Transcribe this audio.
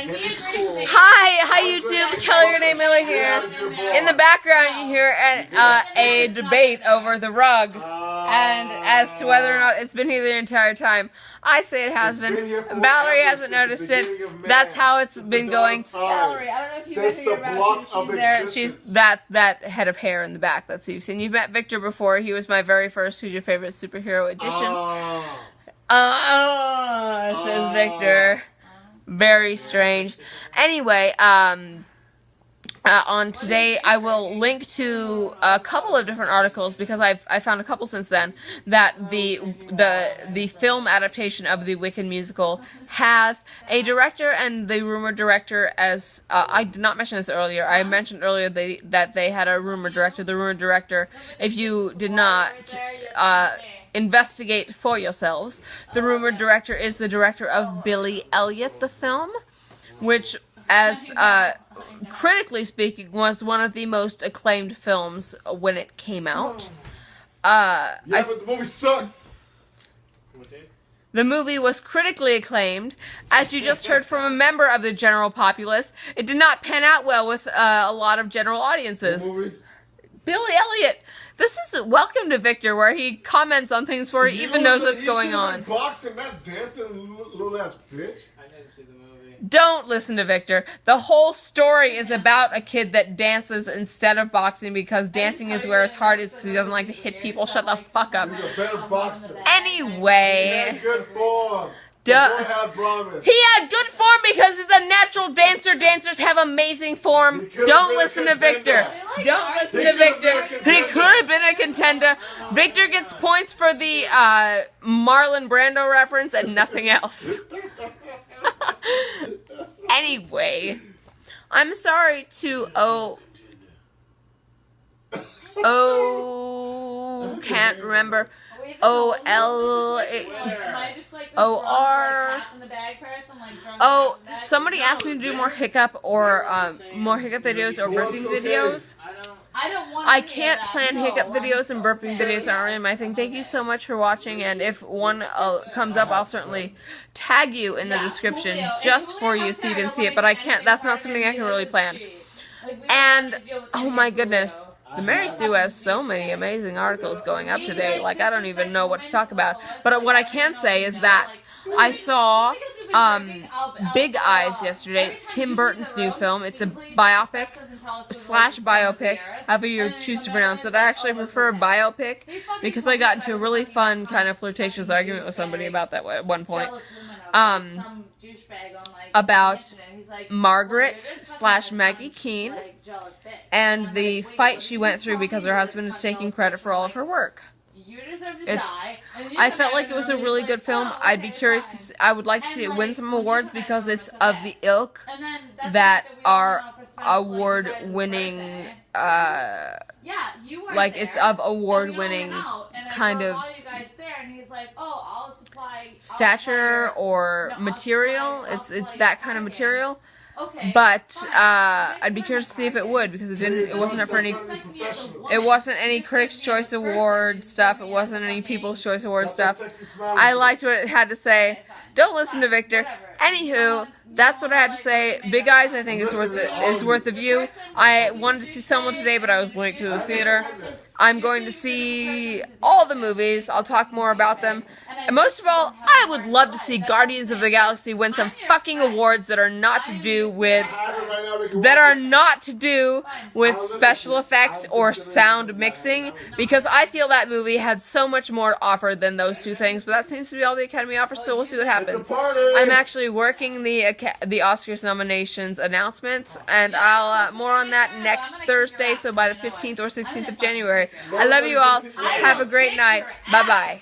Hi YouTube, Kelly Renee Miller here. In the background you hear a debate over the rug, and as to whether or not it's been here the entire time. I say it has been. Valerie hasn't noticed it. That's how it's been going. Valerie, I don't know if you've met her about she's there. She's that head of hair in the back. That's who you've seen. You've met Victor before. He was my very first Who's Your Favorite Superhero edition. Says Victor. Very strange. Anyway, on today I will link to a couple of different articles because I found a couple since then that the film adaptation of the Wicked musical has a director, and the rumored director, as I did not mention this earlier. I mentioned earlier that they had a rumored director. The rumored director, if you did not investigate for yourselves, the rumored director is the director of Billy Elliot, the film, which, as critically speaking, was one of the most acclaimed films when it came out. But the movie sucked. The movie was critically acclaimed. As you just heard from a member of the general populace, it did not pan out well with a lot of general audiences. Billy Elliot. This is Welcome to Victor, where he comments on things before he even knows what's going on. Boxing, not dancing, little ass bitch. I didn't see the movie. Don't listen to Victor. The whole story is about a kid that dances instead of boxing because dancing is where his heart is because he doesn't like to hit people. Shut the fuck up. He's a better boxer. Anyway. He had good form. He had good form because he's a natural dancer. Dancers have amazing form. Don't listen to Victor. Don't listen to Victor. He could have been a contender. Victor gets points for the Marlon Brando reference and nothing else. Anyway, I'm sorry to can't remember. Somebody asked me to do more hiccup videos or burping videos. I can't plan hiccup videos and burping videos aren't really my thing. Thank you so much for watching, and if one comes up, I'll certainly tag you in the description just for you so you can see it, but I can't, that's not something I can really plan. And, oh my goodness, the Mary Sue has so many amazing articles going up today, like I don't even know what to talk about. But what I can say is that I saw Big Eyes yesterday. It's Tim Burton's new film. It's a biopic / biopic, however you choose to pronounce it. I actually prefer biopic because I got into a really fun kind of flirtatious argument with somebody about that at one point. About Margaret / Maggie Keene and the fight she went through because her husband is taking credit for all of her work. I felt like it was a really good film. I'd be curious to see, I would like to see it win some awards because it's of the ilk that are award-winning, like it's of award-winning kind of stature or material. It's that kind of material. But I'd be curious to see if it would, because it wasn't up for any. It wasn't any Critics' Choice Award stuff. It wasn't any People's Choice Award stuff. I liked what it had to say. Don't listen to Victor. Anywho, that's what I had to say. Big Eyes, I think, is worth a view. I wanted to see someone today, but I was late to the theater. I'm going to see all the movies. I'll talk more about them. And most of all, I would love to see Guardians of the Galaxy win some fucking awards that are not to do with special effects or sound mixing, because I feel that movie had so much more to offer than those two things, but that seems to be all the Academy offers, so we'll see what happens. I'm actually working the Oscars nominations announcements, and I'll more on that next Thursday, so by the 15th or 16th of January. I love you all. Have a great night. Bye-bye.